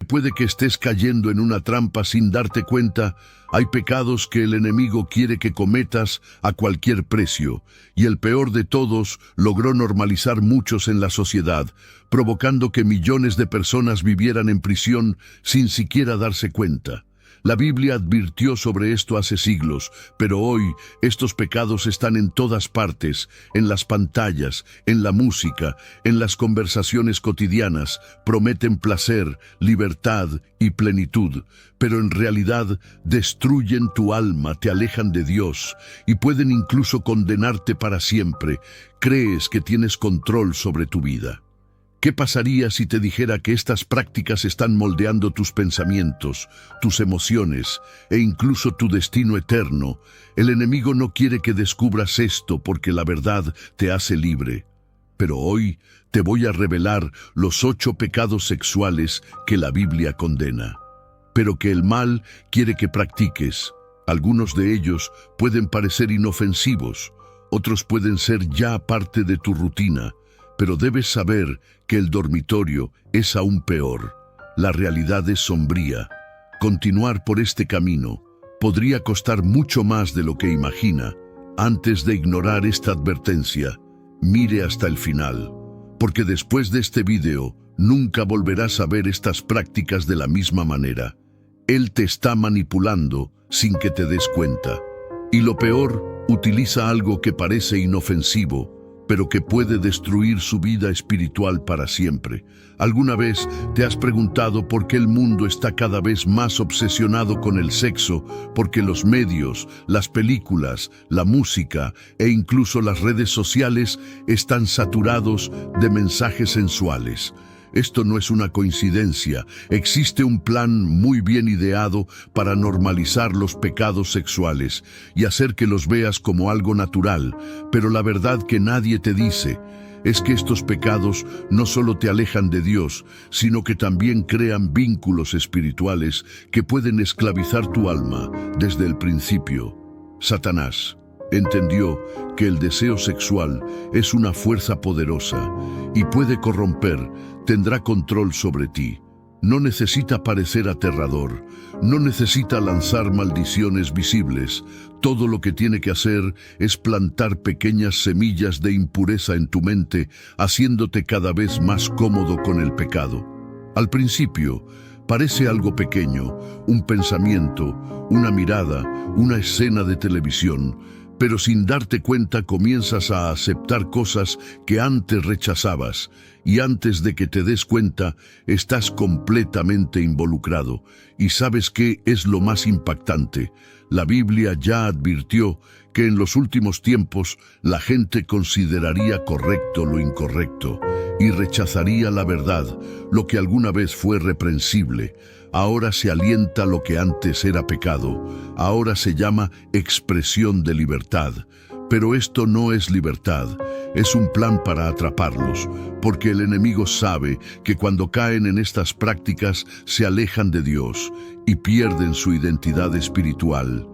Puede que estés cayendo en una trampa sin darte cuenta. Hay pecados que el enemigo quiere que cometas a cualquier precio, y el peor de todos logró normalizar muchos en la sociedad, provocando que millones de personas vivieran en prisión sin siquiera darse cuenta. La Biblia advirtió sobre esto hace siglos, pero hoy estos pecados están en todas partes, en las pantallas, en la música, en las conversaciones cotidianas, prometen placer, libertad y plenitud, pero en realidad destruyen tu alma, te alejan de Dios y pueden incluso condenarte para siempre. Crees que tienes control sobre tu vida. ¿Qué pasaría si te dijera que estas prácticas están moldeando tus pensamientos, tus emociones e incluso tu destino eterno? El enemigo no quiere que descubras esto porque la verdad te hace libre. Pero hoy te voy a revelar los 8 pecados sexuales que la Biblia condena, pero que el mal quiere que practiques. Algunos de ellos pueden parecer inofensivos, otros pueden ser ya parte de tu rutina. Pero debes saber que el dormitorio es aún peor. La realidad es sombría. Continuar por este camino podría costar mucho más de lo que imagina. Antes de ignorar esta advertencia, mire hasta el final, porque después de este video nunca volverás a ver estas prácticas de la misma manera. Él te está manipulando sin que te des cuenta. Y lo peor, utiliza algo que parece inofensivo, pero que puede destruir su vida espiritual para siempre. ¿Alguna vez te has preguntado por qué el mundo está cada vez más obsesionado con el sexo? Porque los medios, las películas, la música e incluso las redes sociales están saturados de mensajes sensuales. Esto no es una coincidencia. Existe un plan muy bien ideado para normalizar los pecados sexuales y hacer que los veas como algo natural. Pero la verdad que nadie te dice es que estos pecados no solo te alejan de Dios, sino que también crean vínculos espirituales que pueden esclavizar tu alma desde el principio. Satanás entendió que el deseo sexual es una fuerza poderosa y puede corromper, tendrá control sobre ti. No necesita parecer aterrador, no necesita lanzar maldiciones visibles. Todo lo que tiene que hacer es plantar pequeñas semillas de impureza en tu mente, haciéndote cada vez más cómodo con el pecado. Al principio, parece algo pequeño, un pensamiento, una mirada, una escena de televisión, pero sin darte cuenta comienzas a aceptar cosas que antes rechazabas, y antes de que te des cuenta, estás completamente involucrado. ¿Y sabes qué es lo más impactante? La Biblia ya advirtió que en los últimos tiempos la gente consideraría correcto lo incorrecto y rechazaría la verdad, lo que alguna vez fue reprensible. Ahora se alienta lo que antes era pecado. Ahora se llama expresión de libertad. Pero esto no es libertad, es un plan para atraparlos, porque el enemigo sabe que cuando caen en estas prácticas se alejan de Dios y pierden su identidad espiritual.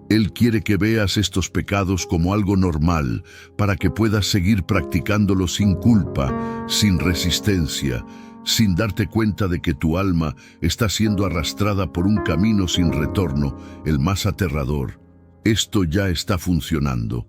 Él quiere que veas estos pecados como algo normal, para que puedas seguir practicándolos sin culpa, sin resistencia, sin darte cuenta de que tu alma está siendo arrastrada por un camino sin retorno, el más aterrador. Esto ya está funcionando.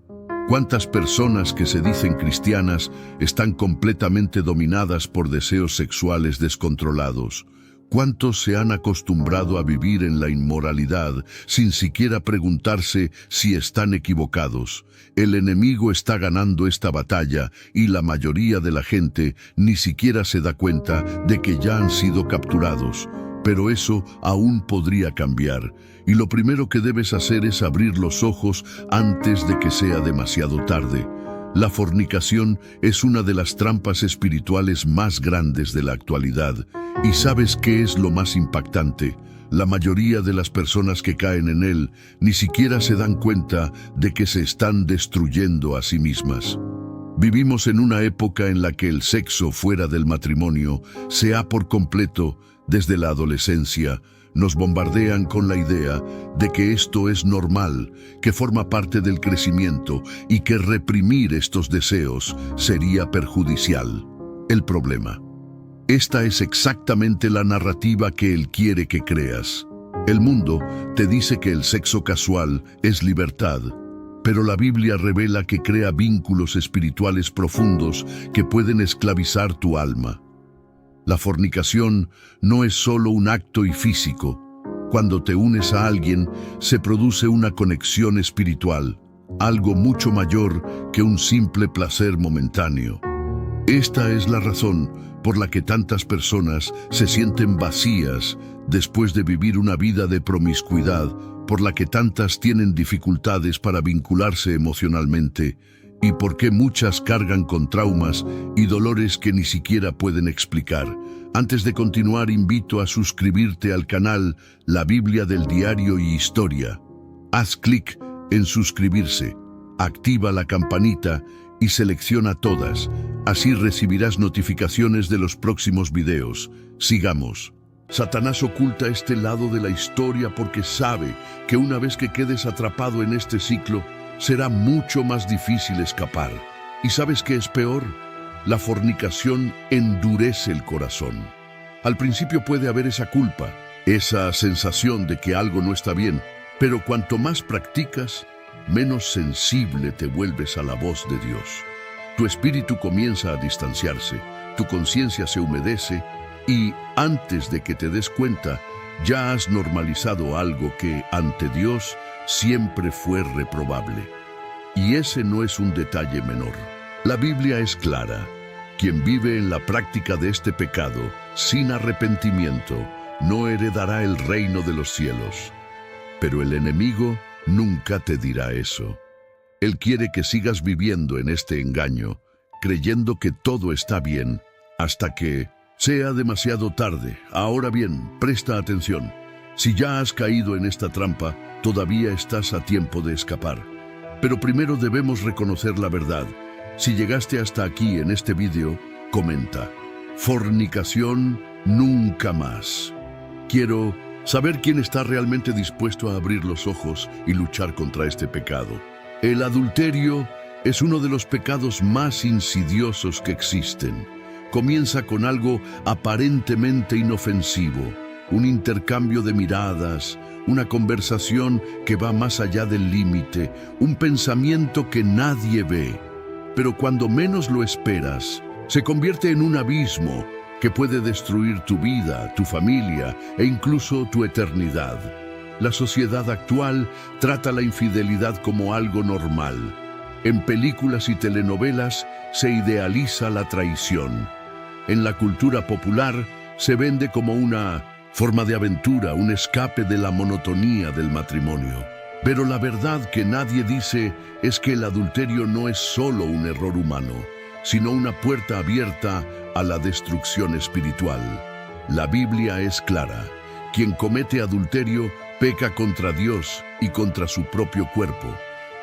¿Cuántas personas que se dicen cristianas están completamente dominadas por deseos sexuales descontrolados? ¿Cuántos se han acostumbrado a vivir en la inmoralidad sin siquiera preguntarse si están equivocados? El enemigo está ganando esta batalla y la mayoría de la gente ni siquiera se da cuenta de que ya han sido capturados. Pero eso aún podría cambiar, y lo primero que debes hacer es abrir los ojos antes de que sea demasiado tarde. La fornicación es una de las trampas espirituales más grandes de la actualidad. ¿Y sabes qué es lo más impactante? La mayoría de las personas que caen en él ni siquiera se dan cuenta de que se están destruyendo a sí mismas. Vivimos en una época en la que el sexo fuera del matrimonio se ha por completo. Desde la adolescencia, nos bombardean con la idea de que esto es normal, que forma parte del crecimiento y que reprimir estos deseos sería perjudicial. El problema Esta es exactamente la narrativa que él quiere que creas. El mundo te dice que el sexo casual es libertad, pero la Biblia revela que crea vínculos espirituales profundos que pueden esclavizar tu alma. La fornicación no es solo un acto físico. Cuando te unes a alguien, se produce una conexión espiritual, algo mucho mayor que un simple placer momentáneo. Esta es la razón por la que tantas personas se sienten vacías después de vivir una vida de promiscuidad, por la que tantas tienen dificultades para vincularse emocionalmente y por qué muchas cargan con traumas y dolores que ni siquiera pueden explicar. Antes de continuar, invito a suscribirte al canal La Biblia del Diario y Historia. Haz clic en suscribirse, activa la campanita y selecciona todas. Así recibirás notificaciones de los próximos videos. Sigamos. Satanás oculta este lado de la historia porque sabe que una vez que quedes atrapado en este ciclo, será mucho más difícil escapar. ¿Y sabes qué es peor? La fornicación endurece el corazón. Al principio puede haber esa culpa, esa sensación de que algo no está bien, pero cuanto más practicas, menos sensible te vuelves a la voz de Dios. Tu espíritu comienza a distanciarse, tu conciencia se humedece y antes de que te des cuenta, ya has normalizado algo que, ante Dios, siempre fue reprobable. Y ese no es un detalle menor. La Biblia es clara. Quien vive en la práctica de este pecado, sin arrepentimiento, no heredará el reino de los cielos. Pero el enemigo nunca te dirá eso. Él quiere que sigas viviendo en este engaño, creyendo que todo está bien, hasta que sea demasiado tarde. Ahora bien, presta atención. Si ya has caído en esta trampa, todavía estás a tiempo de escapar. Pero primero debemos reconocer la verdad. Si llegaste hasta aquí en este video, comenta: fornicación nunca más. Quiero saber quién está realmente dispuesto a abrir los ojos y luchar contra este pecado. El adulterio es uno de los pecados más insidiosos que existen. Comienza con algo aparentemente inofensivo, un intercambio de miradas, una conversación que va más allá del límite, un pensamiento que nadie ve. Pero cuando menos lo esperas, se convierte en un abismo que puede destruir tu vida, tu familia e incluso tu eternidad. La sociedad actual trata la infidelidad como algo normal. En películas y telenovelas se idealiza la traición. En la cultura popular se vende como una forma de aventura, un escape de la monotonía del matrimonio. Pero la verdad que nadie dice es que el adulterio no es solo un error humano, sino una puerta abierta a la destrucción espiritual. La Biblia es clara. Quien comete adulterio peca contra Dios y contra su propio cuerpo.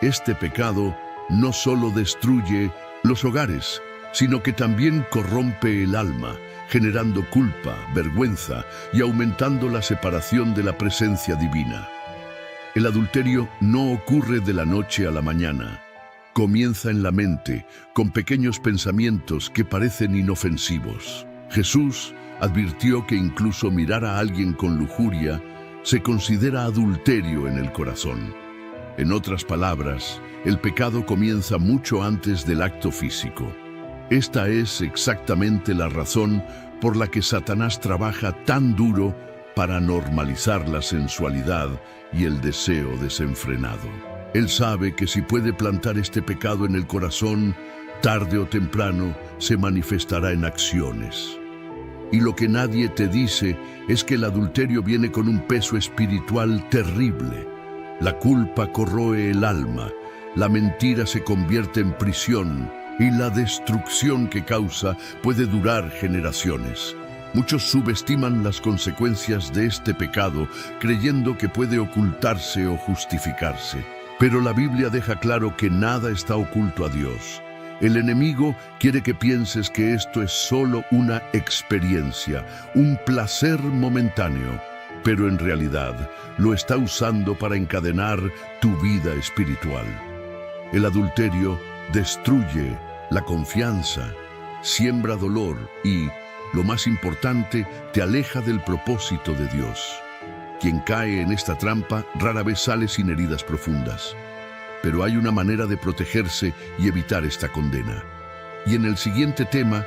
Este pecado no solo destruye los hogares, sino que también corrompe el alma, generando culpa, vergüenza y aumentando la separación de la presencia divina. El adulterio no ocurre de la noche a la mañana. Comienza en la mente, con pequeños pensamientos que parecen inofensivos. Jesús advirtió que incluso mirar a alguien con lujuria se considera adulterio en el corazón. En otras palabras, el pecado comienza mucho antes del acto físico. Esta es exactamente la razón por la que Satanás trabaja tan duro para normalizar la sensualidad y el deseo desenfrenado. Él sabe que si puede plantar este pecado en el corazón, tarde o temprano se manifestará en acciones. Y lo que nadie te dice es que el adulterio viene con un peso espiritual terrible. La culpa corroe el alma, la mentira se convierte en prisión y la destrucción que causa puede durar generaciones. Muchos subestiman las consecuencias de este pecado, creyendo que puede ocultarse o justificarse. Pero la Biblia deja claro que nada está oculto a Dios. El enemigo quiere que pienses que esto es solo una experiencia, un placer momentáneo, pero en realidad lo está usando para encadenar tu vida espiritual. El adulterio destruye la confianza, siembra dolor y, lo más importante, te aleja del propósito de Dios. Quien cae en esta trampa rara vez sale sin heridas profundas. Pero hay una manera de protegerse y evitar esta condena. Y en el siguiente tema,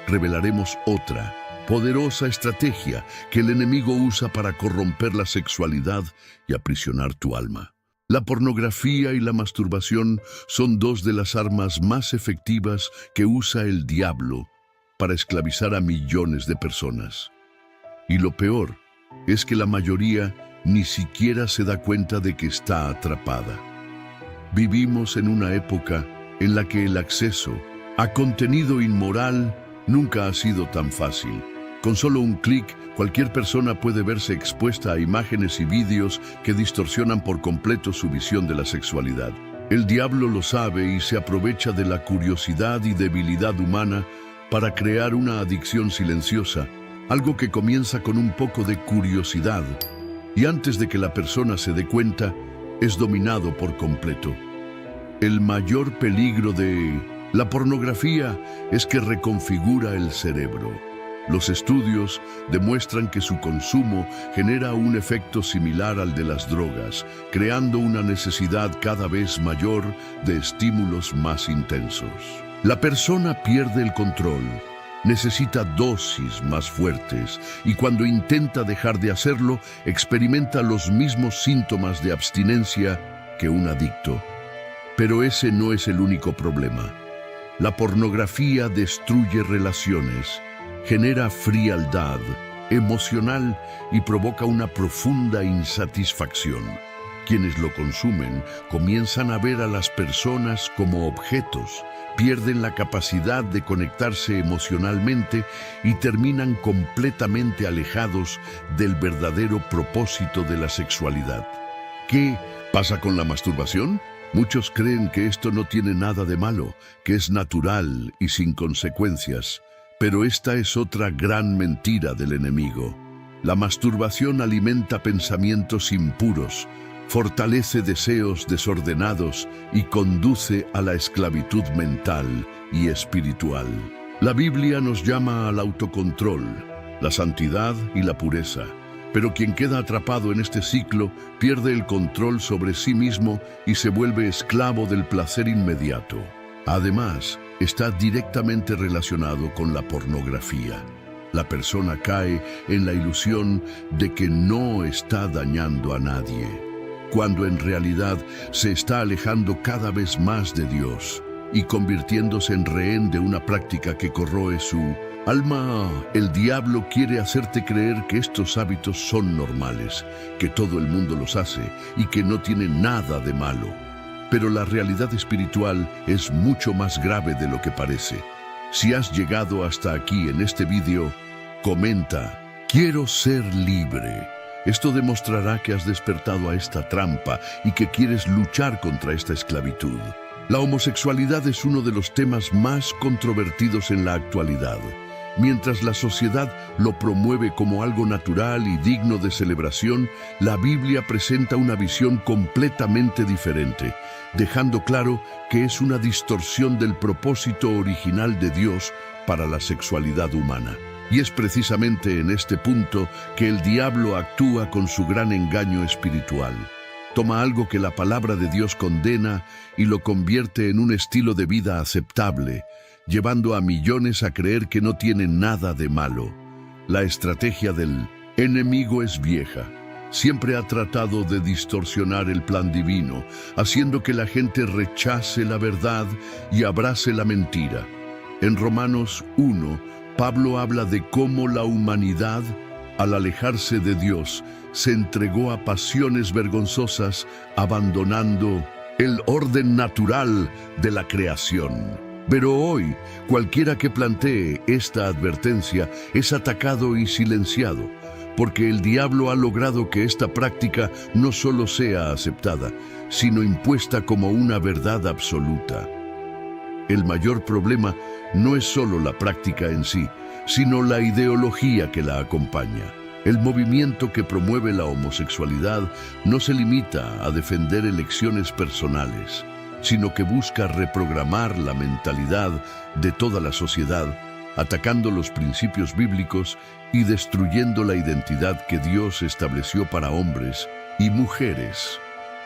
revelaremos otra, poderosa estrategia que el enemigo usa para corromper la sexualidad y aprisionar tu alma. La pornografía y la masturbación son dos de las armas más efectivas que usa el diablo para esclavizar a millones de personas. Y lo peor es que la mayoría ni siquiera se da cuenta de que está atrapada. Vivimos en una época en la que el acceso a contenido inmoral nunca ha sido tan fácil. Con solo un clic, cualquier persona puede verse expuesta a imágenes y vídeos que distorsionan por completo su visión de la sexualidad. El diablo lo sabe y se aprovecha de la curiosidad y debilidad humana para crear una adicción silenciosa, algo que comienza con un poco de curiosidad, y antes de que la persona se dé cuenta, es dominado por completo. El mayor peligro de la pornografía es que reconfigura el cerebro. Los estudios demuestran que su consumo genera un efecto similar al de las drogas, creando una necesidad cada vez mayor de estímulos más intensos. La persona pierde el control, necesita dosis más fuertes y cuando intenta dejar de hacerlo, experimenta los mismos síntomas de abstinencia que un adicto. Pero ese no es el único problema. La pornografía destruye relaciones, genera frialdad emocional y provoca una profunda insatisfacción. Quienes lo consumen comienzan a ver a las personas como objetos, pierden la capacidad de conectarse emocionalmente y terminan completamente alejados del verdadero propósito de la sexualidad. ¿Qué pasa con la masturbación? Muchos creen que esto no tiene nada de malo, que es natural y sin consecuencias. Pero esta es otra gran mentira del enemigo. La masturbación alimenta pensamientos impuros, fortalece deseos desordenados y conduce a la esclavitud mental y espiritual. La Biblia nos llama al autocontrol, la santidad y la pureza. Pero quien queda atrapado en este ciclo pierde el control sobre sí mismo y se vuelve esclavo del placer inmediato. Además, está directamente relacionado con la pornografía. La persona cae en la ilusión de que no está dañando a nadie, cuando en realidad se está alejando cada vez más de Dios y convirtiéndose en rehén de una práctica que corroe su alma. El diablo quiere hacerte creer que estos hábitos son normales, que todo el mundo los hace y que no tienen nada de malo. Pero la realidad espiritual es mucho más grave de lo que parece. Si has llegado hasta aquí en este video, comenta: quiero ser libre. Esto demostrará que has despertado a esta trampa y que quieres luchar contra esta esclavitud. La homosexualidad es uno de los temas más controvertidos en la actualidad. Mientras la sociedad lo promueve como algo natural y digno de celebración, la Biblia presenta una visión completamente diferente, dejando claro que es una distorsión del propósito original de Dios para la sexualidad humana. Y es precisamente en este punto que el diablo actúa con su gran engaño espiritual. Toma algo que la palabra de Dios condena y lo convierte en un estilo de vida aceptable, llevando a millones a creer que no tienen nada de malo. La estrategia del enemigo es vieja. Siempre ha tratado de distorsionar el plan divino, haciendo que la gente rechace la verdad y abrace la mentira. En Romanos 1, Pablo habla de cómo la humanidad, al alejarse de Dios, se entregó a pasiones vergonzosas, abandonando el orden natural de la creación. Pero hoy, cualquiera que plantee esta advertencia es atacado y silenciado, porque el diablo ha logrado que esta práctica no solo sea aceptada, sino impuesta como una verdad absoluta. El mayor problema no es solo la práctica en sí, sino la ideología que la acompaña. El movimiento que promueve la homosexualidad no se limita a defender elecciones personales, sino que busca reprogramar la mentalidad de toda la sociedad atacando los principios bíblicos y destruyendo la identidad que Dios estableció para hombres y mujeres.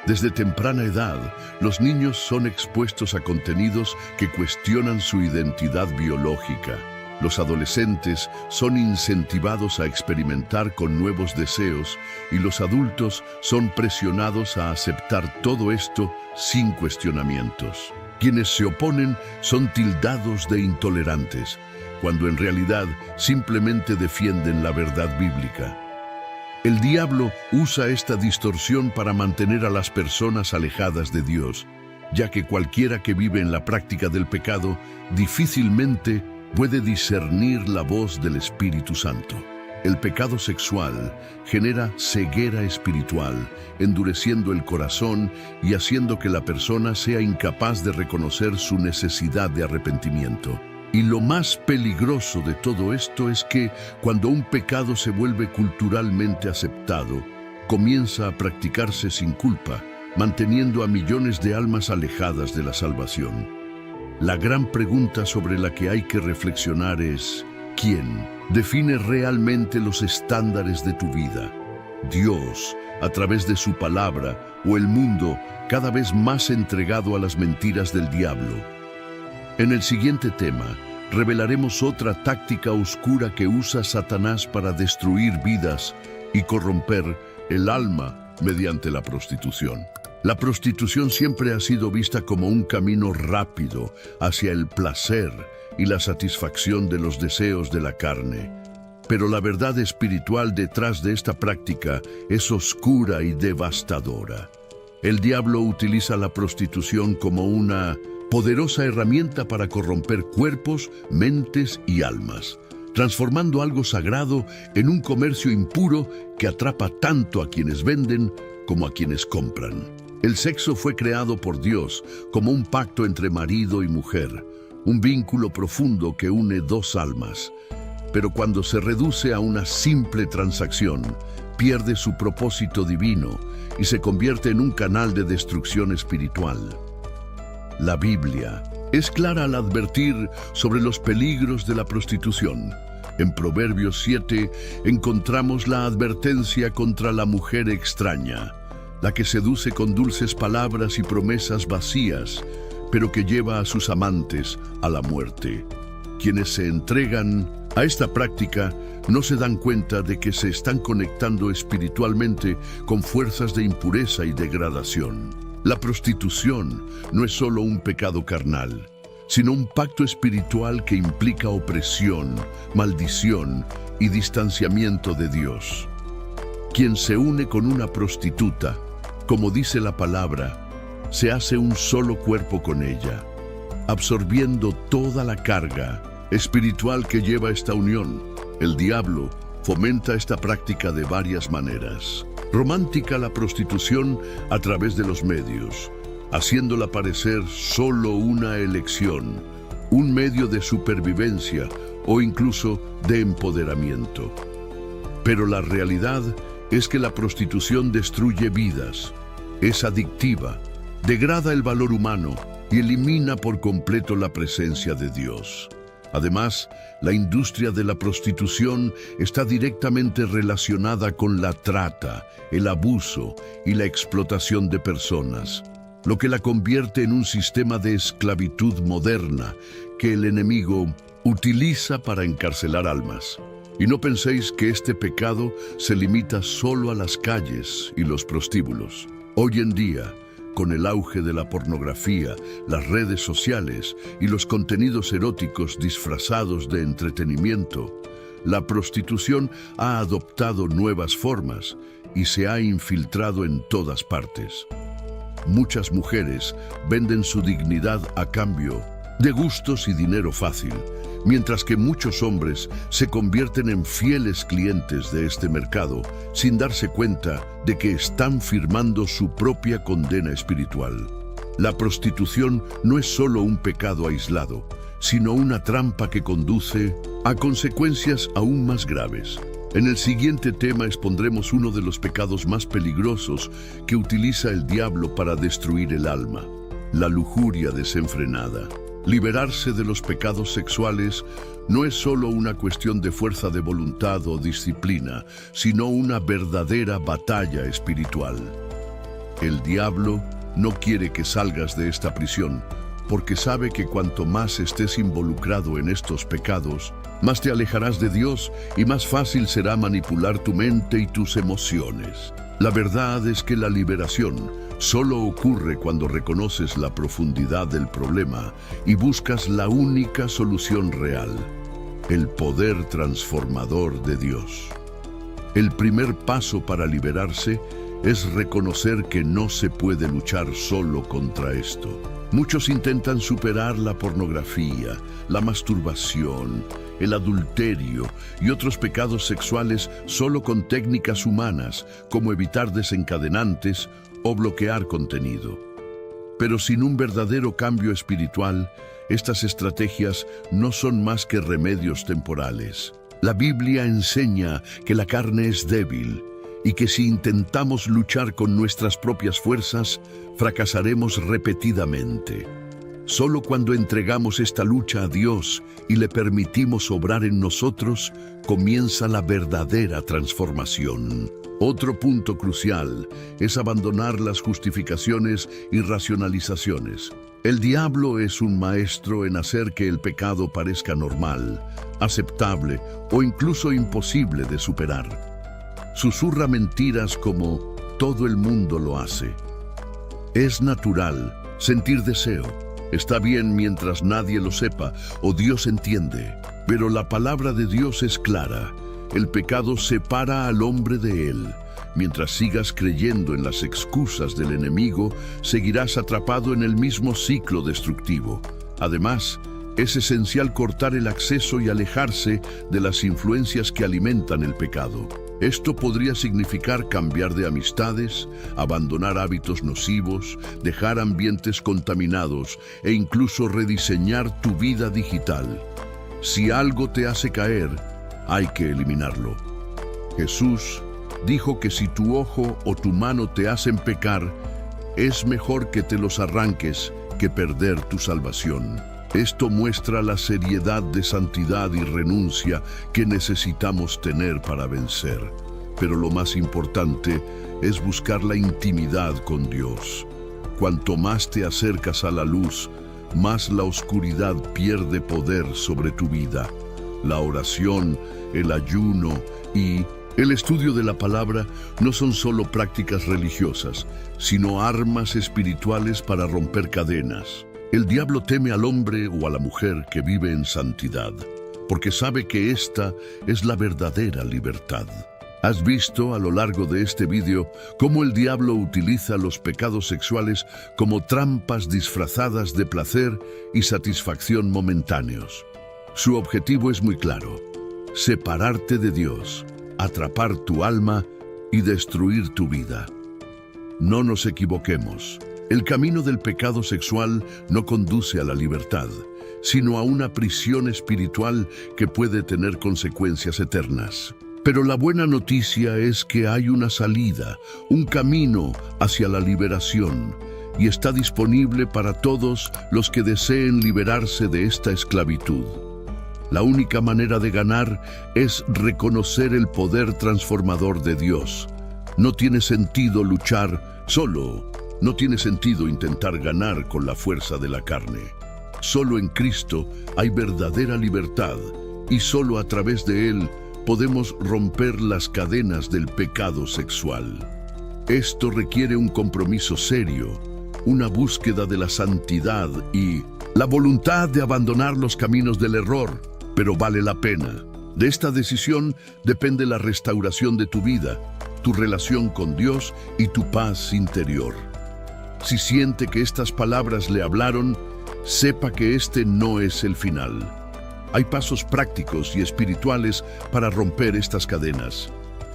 Desde temprana edad, los niños son expuestos a contenidos que cuestionan su identidad biológica. Los adolescentes son incentivados a experimentar con nuevos deseos y los adultos son presionados a aceptar todo esto sin cuestionamientos. Quienes se oponen son tildados de intolerantes, cuando en realidad simplemente defienden la verdad bíblica. El diablo usa esta distorsión para mantener a las personas alejadas de Dios, ya que cualquiera que vive en la práctica del pecado difícilmente puede discernir la voz del Espíritu Santo. El pecado sexual genera ceguera espiritual, endureciendo el corazón y haciendo que la persona sea incapaz de reconocer su necesidad de arrepentimiento. Y lo más peligroso de todo esto es que, cuando un pecado se vuelve culturalmente aceptado, comienza a practicarse sin culpa, manteniendo a millones de almas alejadas de la salvación. La gran pregunta sobre la que hay que reflexionar es: ¿quién define realmente los estándares de tu vida? ¿Dios, a través de su palabra, o el mundo, cada vez más entregado a las mentiras del diablo? En el siguiente tema, revelaremos otra táctica oscura que usa Satanás para destruir vidas y corromper el alma mediante la prostitución. La prostitución siempre ha sido vista como un camino rápido hacia el placer y la satisfacción de los deseos de la carne. Pero la verdad espiritual detrás de esta práctica es oscura y devastadora. El diablo utiliza la prostitución como una poderosa herramienta para corromper cuerpos, mentes y almas, transformando algo sagrado en un comercio impuro que atrapa tanto a quienes venden como a quienes compran. El sexo fue creado por Dios como un pacto entre marido y mujer, un vínculo profundo que une dos almas. Pero cuando se reduce a una simple transacción, pierde su propósito divino y se convierte en un canal de destrucción espiritual. La Biblia es clara al advertir sobre los peligros de la prostitución. En Proverbios 7 encontramos la advertencia contra la mujer extraña, la que seduce con dulces palabras y promesas vacías, pero que lleva a sus amantes a la muerte. Quienes se entregan a esta práctica no se dan cuenta de que se están conectando espiritualmente con fuerzas de impureza y degradación. La prostitución no es solo un pecado carnal, sino un pacto espiritual que implica opresión, maldición y distanciamiento de Dios. Quien se une con una prostituta, como dice la palabra, se hace un solo cuerpo con ella, absorbiendo toda la carga espiritual que lleva esta unión. El diablo fomenta esta práctica de varias maneras. Romántica la prostitución a través de los medios, haciéndola parecer solo una elección, un medio de supervivencia o incluso de empoderamiento. Pero la realidad es que la prostitución destruye vidas, es adictiva, degrada el valor humano y elimina por completo la presencia de Dios. Además, la industria de la prostitución está directamente relacionada con la trata, el abuso y la explotación de personas, lo que la convierte en un sistema de esclavitud moderna que el enemigo utiliza para encarcelar almas. Y no penséis que este pecado se limita solo a las calles y los prostíbulos. Hoy en día, con el auge de la pornografía, las redes sociales y los contenidos eróticos disfrazados de entretenimiento, la prostitución ha adoptado nuevas formas y se ha infiltrado en todas partes. Muchas mujeres venden su dignidad a cambio de gustos y dinero fácil, mientras que muchos hombres se convierten en fieles clientes de este mercado sin darse cuenta de que están firmando su propia condena espiritual. La prostitución no es solo un pecado aislado, sino una trampa que conduce a consecuencias aún más graves. En el siguiente tema expondremos uno de los pecados más peligrosos que utiliza el diablo para destruir el alma: la lujuria desenfrenada. Liberarse de los pecados sexuales no es solo una cuestión de fuerza de voluntad o disciplina, sino una verdadera batalla espiritual. El diablo no quiere que salgas de esta prisión, porque sabe que cuanto más estés involucrado en estos pecados, más te alejarás de Dios y más fácil será manipular tu mente y tus emociones. La verdad es que la liberación solo ocurre cuando reconoces la profundidad del problema y buscas la única solución real: el poder transformador de Dios. El primer paso para liberarse es reconocer que no se puede luchar solo contra esto. Muchos intentan superar la pornografía, la masturbación, el adulterio y otros pecados sexuales solo con técnicas humanas, como evitar desencadenantes o bloquear contenido. Pero sin un verdadero cambio espiritual, estas estrategias no son más que remedios temporales. La Biblia enseña que la carne es débil y que si intentamos luchar con nuestras propias fuerzas, fracasaremos repetidamente. Solo cuando entregamos esta lucha a Dios y le permitimos obrar en nosotros, comienza la verdadera transformación. Otro punto crucial es abandonar las justificaciones y racionalizaciones. El diablo es un maestro en hacer que el pecado parezca normal, aceptable o incluso imposible de superar. Susurra mentiras como todo el mundo lo hace. Es natural sentir deseo. Está bien mientras nadie lo sepa o Dios entiende. Pero la palabra de Dios es clara. El pecado separa al hombre de él. Mientras sigas creyendo en las excusas del enemigo, seguirás atrapado en el mismo ciclo destructivo. Además, es esencial cortar el acceso y alejarse de las influencias que alimentan el pecado. Esto podría significar cambiar de amistades, abandonar hábitos nocivos, dejar ambientes contaminados e incluso rediseñar tu vida digital. Si algo te hace caer, hay que eliminarlo. Jesús dijo que si tu ojo o tu mano te hacen pecar, es mejor que te los arranques que perder tu salvación. Esto muestra la seriedad de santidad y renuncia que necesitamos tener para vencer. Pero lo más importante es buscar la intimidad con Dios. Cuanto más te acercas a la luz, más la oscuridad pierde poder sobre tu vida. La oración, el ayuno y el estudio de la palabra no son solo prácticas religiosas, sino armas espirituales para romper cadenas. El diablo teme al hombre o a la mujer que vive en santidad, porque sabe que esta es la verdadera libertad. ¿Has visto a lo largo de este video cómo el diablo utiliza los pecados sexuales como trampas disfrazadas de placer y satisfacción momentáneos? Su objetivo es muy claro: separarte de Dios, atrapar tu alma y destruir tu vida. No nos equivoquemos. El camino del pecado sexual no conduce a la libertad, sino a una prisión espiritual que puede tener consecuencias eternas. Pero la buena noticia es que hay una salida, un camino hacia la liberación, y está disponible para todos los que deseen liberarse de esta esclavitud. La única manera de ganar es reconocer el poder transformador de Dios. No tiene sentido luchar solo. No tiene sentido intentar ganar con la fuerza de la carne. Solo en Cristo hay verdadera libertad y solo a través de Él podemos romper las cadenas del pecado sexual. Esto requiere un compromiso serio, una búsqueda de la santidad y la voluntad de abandonar los caminos del error, pero vale la pena. De esta decisión depende la restauración de tu vida, tu relación con Dios y tu paz interior. Si siente que estas palabras le hablaron, sepa que este no es el final. Hay pasos prácticos y espirituales para romper estas cadenas.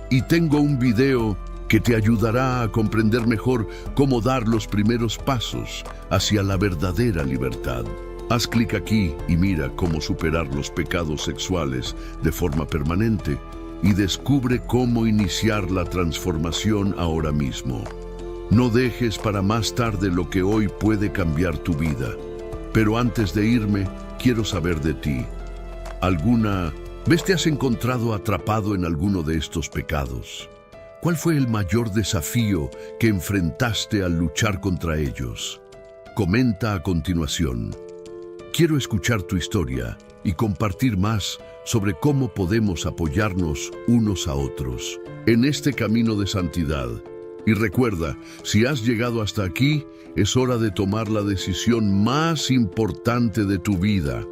Y tengo un video que te ayudará a comprender mejor cómo dar los primeros pasos hacia la verdadera libertad. Haz clic aquí y mira cómo superar los pecados sexuales de forma permanente y descubre cómo iniciar la transformación ahora mismo. No dejes para más tarde lo que hoy puede cambiar tu vida. Pero antes de irme, quiero saber de ti. ¿Alguna vez te has encontrado atrapado en alguno de estos pecados? ¿Cuál fue el mayor desafío que enfrentaste al luchar contra ellos? Comenta a continuación. Quiero escuchar tu historia y compartir más sobre cómo podemos apoyarnos unos a otros en este camino de santidad. Y recuerda, si has llegado hasta aquí, es hora de tomar la decisión más importante de tu vida.